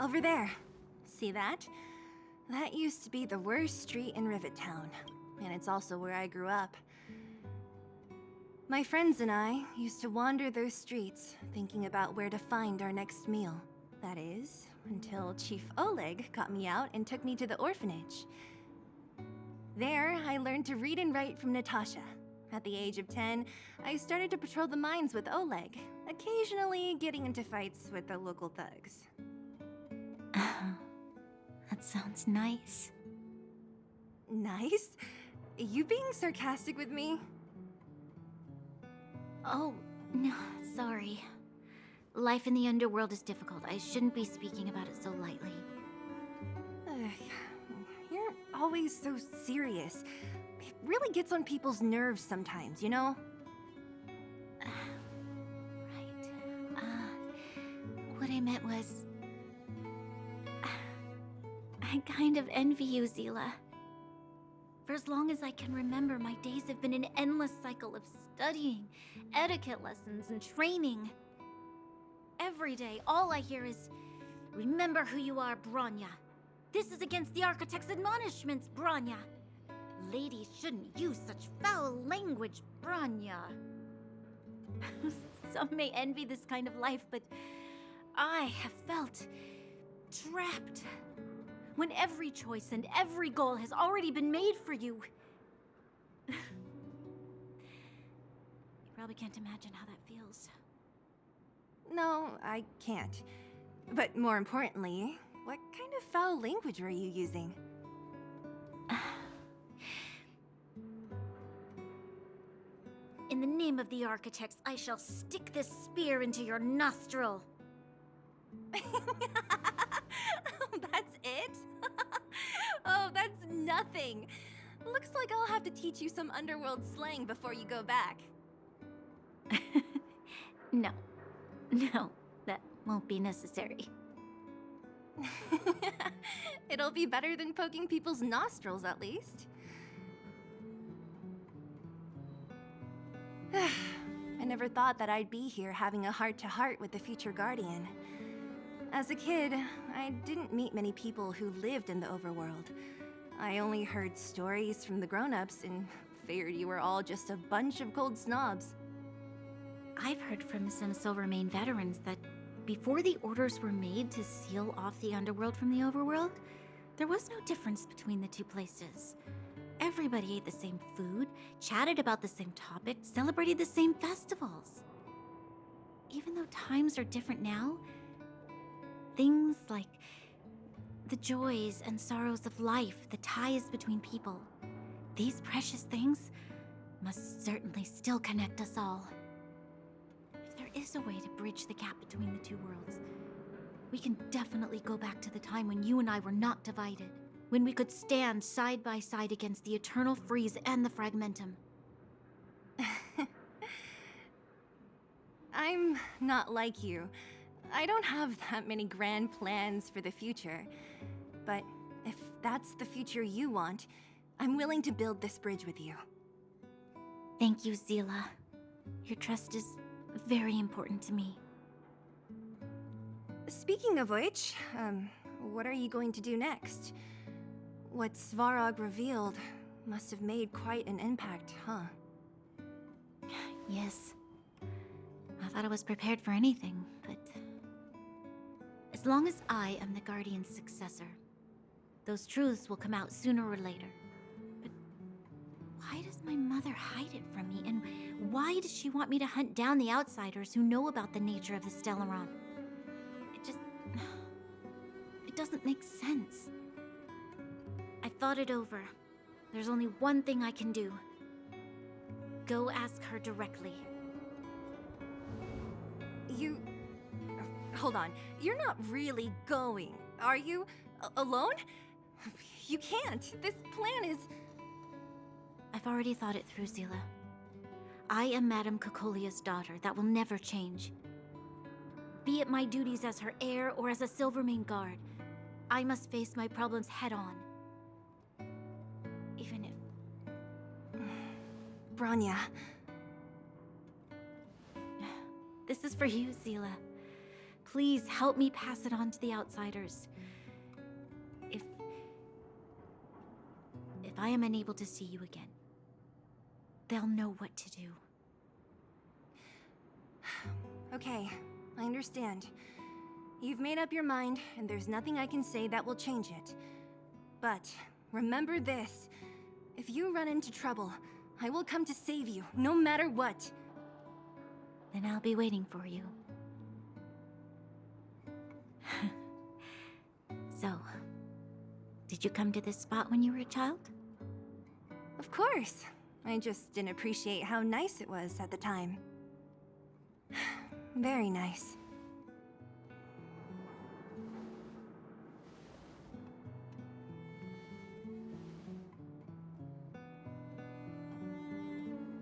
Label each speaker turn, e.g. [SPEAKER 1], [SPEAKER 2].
[SPEAKER 1] Over there. See that? That used to be the worst street in Rivet Town, and it's also where I grew up. My friends and I used to wander those streets, thinking about where to find our next meal. That is, until Chief Oleg got me out and took me to the orphanage. There, I learned to read and write from Natasha. At the age of 10, I started to patrol the mines with Oleg, occasionally getting into fights with the local thugs.
[SPEAKER 2] That sounds nice.
[SPEAKER 1] Nice? You being sarcastic with me?
[SPEAKER 2] Oh, no, sorry. Life in the underworld is difficult. I shouldn't be speaking about it so lightly.
[SPEAKER 1] You're always so serious. It really gets on people's nerves sometimes, you know?
[SPEAKER 2] Right. What I meant was... I kind of envy you, Seele. For as long as I can remember, my days have been an endless cycle of studying, etiquette lessons, and training. Every day, all I hear is, "Remember who you are, Bronya. This is against the Architect's admonishments, Bronya. Ladies shouldn't use such foul language, Bronya." Some may envy this kind of life, but I have felt trapped. When every choice and every goal has already been made for you. You probably can't imagine how that feels.
[SPEAKER 1] No, I can't. But more importantly, what kind of foul language were you using?
[SPEAKER 2] In the name of the Architects, I shall stick this spear into your nostril.
[SPEAKER 1] That's it? Oh, that's nothing. Looks like I'll have to teach you some underworld slang before you go back.
[SPEAKER 2] No, that won't be necessary.
[SPEAKER 1] It'll be better than poking people's nostrils, at least. I never thought that I'd be here having a heart-to-heart with the future Guardian. As a kid, I didn't meet many people who lived in the overworld. I only heard stories from the grown-ups and figured you were all just a bunch of cold snobs.
[SPEAKER 2] I've heard from some Silvermane veterans that before the orders were made to seal off the underworld from the overworld, there was no difference between the two places. Everybody ate the same food, chatted about the same topics, celebrated the same festivals. Even though times are different now, things like the joys and sorrows of life, the ties between people, these precious things must certainly still connect us all. If there is a way to bridge the gap between the two worlds, we can definitely go back to the time when you and I were not divided, when we could stand side by side against the Eternal Freeze and the Fragmentum.
[SPEAKER 1] I'm not like you. I don't have that many grand plans for the future. But if that's the future you want, I'm willing to build this bridge with you.
[SPEAKER 2] Thank you, Seele. Your trust is very important to me.
[SPEAKER 1] Speaking of which, what are you going to do next? What Svarog revealed must have made quite an impact, huh?
[SPEAKER 2] Yes. I thought I was prepared for anything, but... as long as I am the Guardian's successor, those truths will come out sooner or later. But why does my mother hide it from me? And why does she want me to hunt down the outsiders who know about the nature of the Stellaron? It doesn't make sense. I thought it over. There's only one thing I can do. Go ask her directly.
[SPEAKER 1] Hold on. You're not really going, are you? Alone? You can't. This plan is...
[SPEAKER 2] I've already thought it through, Seele. I am Madame Cocolia's daughter. That will never change. Be it my duties as her heir or as a Silvermane guard, I must face my problems head-on. Even if...
[SPEAKER 1] Bronya.
[SPEAKER 2] This is for you, Seele. Please help me pass it on to the outsiders. If I am unable to see you again, they'll know what to do.
[SPEAKER 1] Okay, I understand. You've made up your mind, and there's nothing I can say that will change it. But remember this. If you run into trouble, I will come to save you, no matter what.
[SPEAKER 2] Then I'll be waiting for you. So, did you come to this spot when you were a child?
[SPEAKER 1] Of course. I just didn't appreciate how nice it was at the time. Very nice.